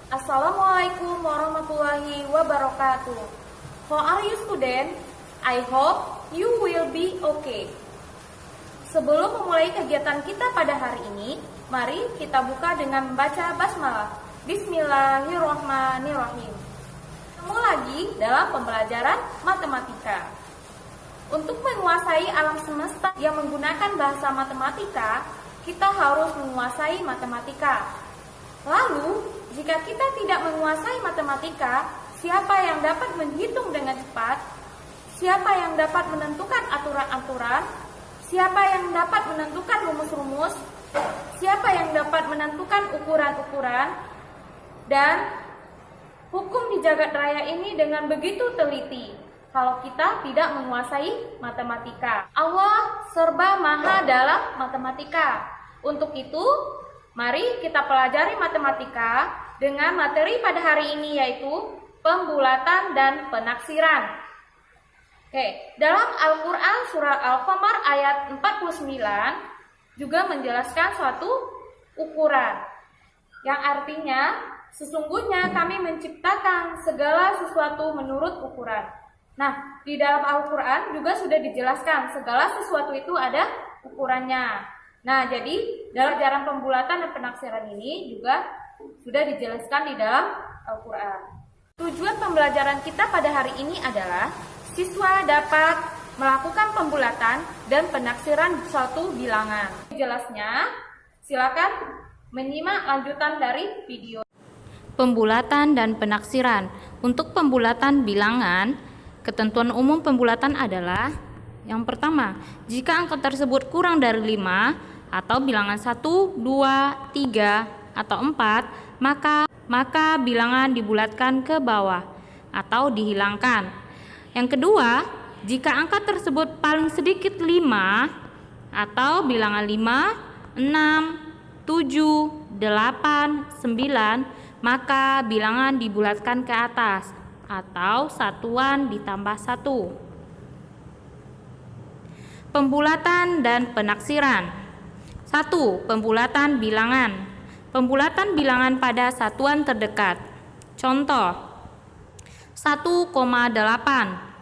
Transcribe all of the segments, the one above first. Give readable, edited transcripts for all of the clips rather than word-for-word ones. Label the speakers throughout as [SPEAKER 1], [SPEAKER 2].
[SPEAKER 1] Assalamualaikum warahmatullahi wabarakatuh. How are you student? I hope you will be okay. Sebelum memulai kegiatan kita pada hari ini, mari kita buka dengan membaca basmalah. Bismillahirrahmanirrahim. Ketemu lagi dalam pembelajaran matematika. Untuk menguasai alam semesta yang menggunakan bahasa matematika, kita harus menguasai matematika. Lalu, jika kita tidak menguasai matematika, siapa yang dapat menghitung dengan cepat? Siapa yang dapat menentukan aturan-aturan? Siapa yang dapat menentukan rumus-rumus? Siapa yang dapat menentukan ukuran-ukuran? Dan hukum di jagat raya ini dengan begitu teliti kalau kita tidak menguasai matematika. Allah serba maha dalam matematika. Untuk itu, mari kita pelajari matematika dengan materi pada hari ini yaitu pembulatan dan penaksiran. Oke, dalam Al-Quran surah Al-Qamar ayat 49 juga menjelaskan suatu ukuran yang artinya sesungguhnya kami menciptakan segala sesuatu menurut ukuran. Nah, di dalam Al-Quran juga sudah dijelaskan segala sesuatu itu ada ukurannya. Nah, jadi dalam ajaran pembulatan dan penaksiran ini juga sudah dijelaskan di dalam Al-Quran. Tujuan pembelajaran kita pada hari ini adalah siswa dapat melakukan pembulatan dan penaksiran suatu bilangan. Jelasnya, silakan menyimak lanjutan dari video.
[SPEAKER 2] Pembulatan dan penaksiran. Untuk pembulatan bilangan, ketentuan umum pembulatan adalah yang pertama, jika angka tersebut kurang dari 5 atau bilangan 1, 2, 3, atau 4, maka bilangan dibulatkan ke bawah atau dihilangkan. Yang kedua, jika angka tersebut paling sedikit 5 atau bilangan 5, 6, 7, 8, 9, maka bilangan dibulatkan ke atas atau satuan ditambah 1. Pembulatan dan penaksiran. 1. Pembulatan bilangan. Pembulatan bilangan pada satuan terdekat. Contoh, 1,8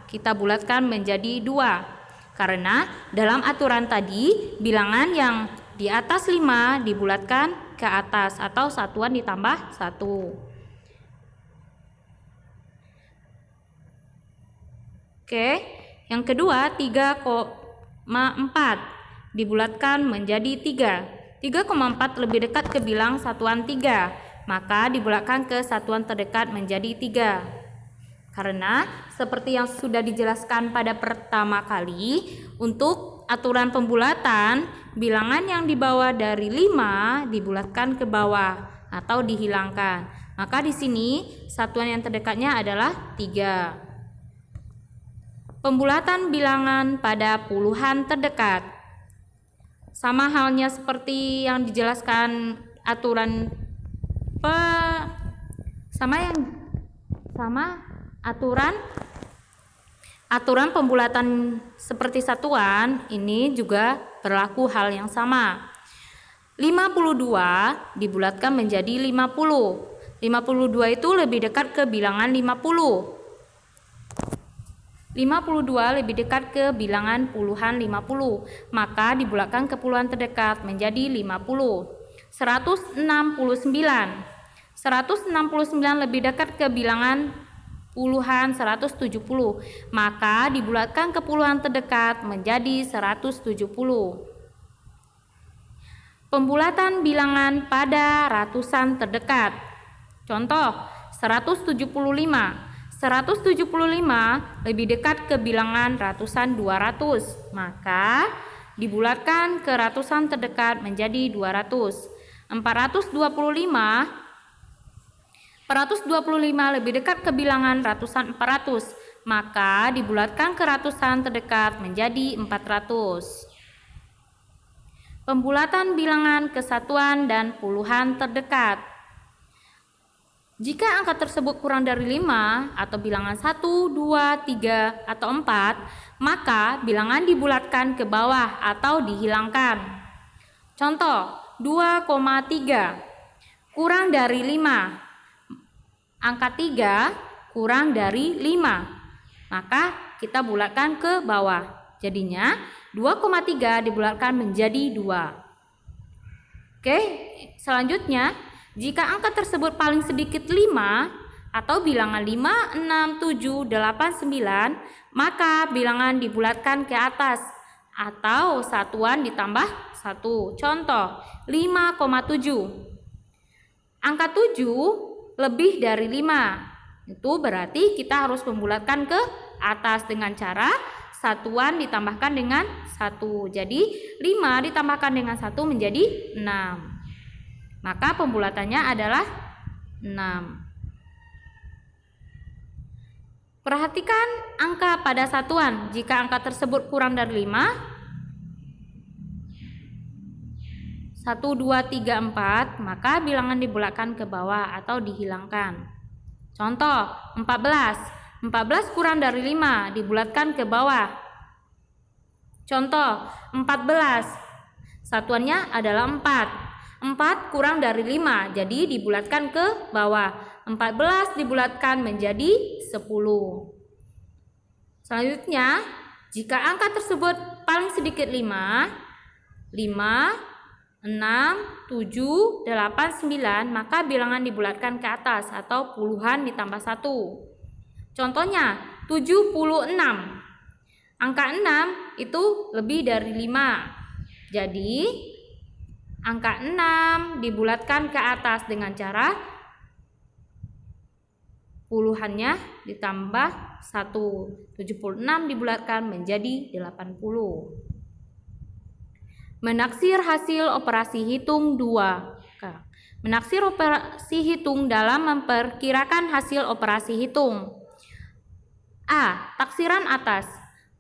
[SPEAKER 2] kita bulatkan menjadi 2. Karena dalam aturan tadi, bilangan yang di atas 5 dibulatkan ke atas atau satuan ditambah 1. Oke, yang kedua 3,4 dibulatkan menjadi 3. 3,4 lebih dekat ke bilang satuan 3, maka dibulatkan ke satuan terdekat menjadi 3. Karena seperti yang sudah dijelaskan pada pertama kali, untuk aturan pembulatan, bilangan yang dibawa dari 5 dibulatkan ke bawah atau dihilangkan. Maka di sini satuan yang terdekatnya adalah 3. Pembulatan bilangan pada puluhan terdekat. Sama halnya seperti yang dijelaskan aturan aturan pembulatan seperti satuan, ini juga berlaku hal yang sama. 52 dibulatkan menjadi 50. 52 itu lebih dekat ke bilangan 50. 52 lebih dekat ke bilangan puluhan 50, maka dibulatkan ke puluhan terdekat menjadi 50. 169 lebih dekat ke bilangan puluhan 170, maka dibulatkan ke puluhan terdekat menjadi 170. Pembulatan bilangan pada ratusan terdekat. Contoh, 175 lebih dekat ke bilangan ratusan 200, maka dibulatkan ke ratusan terdekat menjadi 200. 425 lebih dekat ke bilangan ratusan 400, maka dibulatkan ke ratusan terdekat menjadi 400. Pembulatan bilangan ke satuan dan puluhan terdekat. Jika angka tersebut kurang dari 5 atau bilangan 1, 2, 3, atau 4, maka bilangan dibulatkan ke bawah atau dihilangkan. Contoh, 2,3 kurang dari 5, angka 3 kurang dari 5. Maka kita bulatkan ke bawah. Jadinya 2,3 dibulatkan menjadi 2. Oke, selanjutnya jika angka tersebut paling sedikit 5 atau bilangan 5, 6, 7, 8, 9, maka bilangan dibulatkan ke atas atau satuan ditambah 1. Contoh, 5,7. Angka 7 lebih dari 5. Itu berarti kita harus membulatkan ke atas dengan cara satuan ditambahkan dengan 1. Jadi 5 ditambahkan dengan 1 menjadi 6. Maka pembulatannya adalah 6. Perhatikan angka pada satuan. Jika angka tersebut kurang dari 5, 1, 2, 3, 4, maka bilangan dibulatkan ke bawah atau dihilangkan. Contoh, 14. 14 kurang dari 5, dibulatkan ke bawah. Contoh, 14. Satuannya adalah 4. 4 kurang dari 5, jadi dibulatkan ke bawah. 14 dibulatkan menjadi 10. Selanjutnya, jika angka tersebut paling sedikit 5, 6, 7, 8, 9, maka bilangan dibulatkan ke atas atau puluhan ditambah 1. Contohnya 76. Angka 6 itu lebih dari 5. Jadi angka 6 dibulatkan ke atas dengan cara puluhannya ditambah 1. 76 dibulatkan menjadi 80. Menaksir hasil operasi hitung 2. Menaksir operasi hitung dalam memperkirakan hasil operasi hitung. A. Taksiran atas.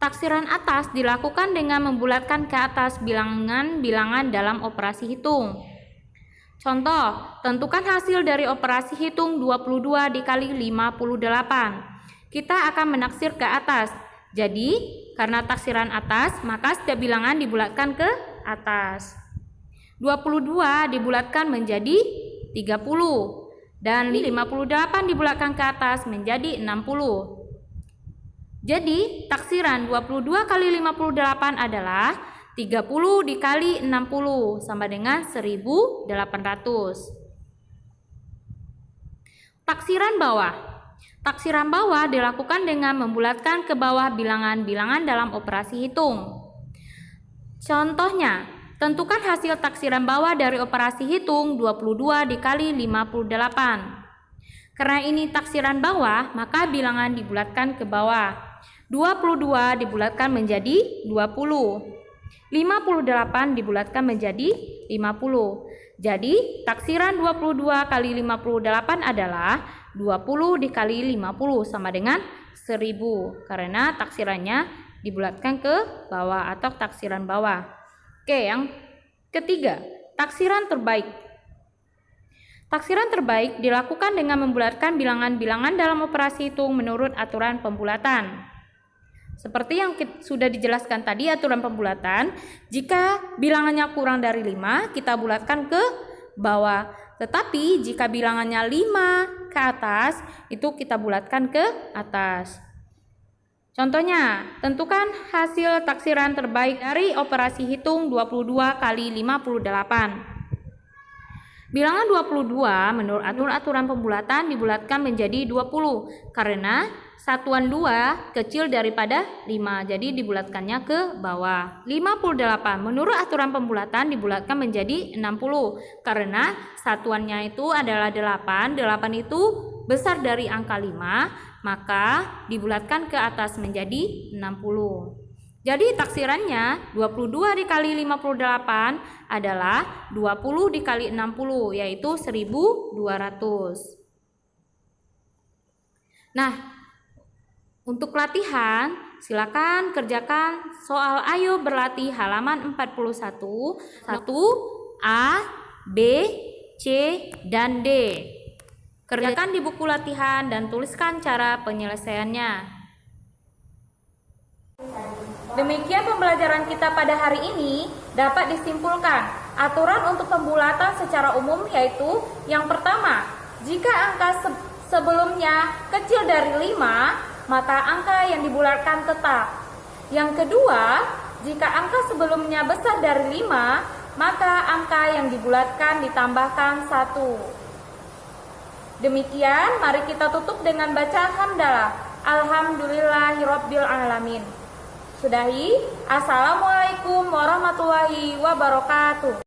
[SPEAKER 2] Taksiran atas dilakukan dengan membulatkan ke atas bilangan-bilangan dalam operasi hitung. Contoh, tentukan hasil dari operasi hitung 22 dikali 58. Kita akan menaksir ke atas. Jadi, karena taksiran atas, maka setiap bilangan dibulatkan ke atas. 22 dibulatkan menjadi 30 dan 58 dibulatkan ke atas menjadi 60. Jadi taksiran 22 kali 58 adalah 30 dikali 60 sama dengan 1800. Taksiran bawah. Taksiran bawah dilakukan dengan membulatkan ke bawah bilangan-bilangan dalam operasi hitung. Contohnya, tentukan hasil taksiran bawah dari operasi hitung 22 dikali 58. Karena ini taksiran bawah, maka bilangan dibulatkan ke bawah. 22 dibulatkan menjadi 20. 58 dibulatkan menjadi 50. Jadi, taksiran 22 kali 58 adalah 20 dikali 50 sama dengan 1000. Karena taksirannya dibulatkan ke bawah atau taksiran bawah. Oke, yang ketiga, taksiran terbaik. Taksiran terbaik dilakukan dengan membulatkan bilangan-bilangan dalam operasi hitung menurut aturan pembulatan. Seperti yang sudah dijelaskan tadi aturan pembulatan, jika bilangannya kurang dari 5, kita bulatkan ke bawah. Tetapi jika bilangannya 5 ke atas, itu kita bulatkan ke atas. Contohnya, tentukan hasil taksiran terbaik dari operasi hitung 22 kali 58. Bilangan 22 menurut aturan pembulatan dibulatkan menjadi 20 karena satuan 2 kecil daripada 5, jadi dibulatkannya ke bawah. 58 menurut aturan pembulatan dibulatkan menjadi 60 karena satuannya itu adalah 8. 8 itu besar dari angka 5, maka dibulatkan ke atas menjadi 60. Jadi taksirannya 22 dikali 58 adalah 20 dikali 60, yaitu 1200. Nah, untuk latihan silakan kerjakan soal Ayo Berlatih halaman 41, 1 A, B, C, dan D. Kerjakan di buku latihan dan tuliskan cara penyelesaiannya. Demikian pembelajaran kita pada hari ini. Dapat disimpulkan aturan untuk pembulatan secara umum yaitu yang pertama,
[SPEAKER 1] Jika angka sebelumnya kecil dari 5, maka angka yang dibulatkan tetap. Yang kedua, jika angka sebelumnya besar dari 5, maka angka yang dibulatkan ditambahkan 1. Demikian, mari kita tutup dengan baca hamdalah. Alhamdulillahirabbil alamin. Sudahi. Assalamualaikum warahmatullahi wabarakatuh.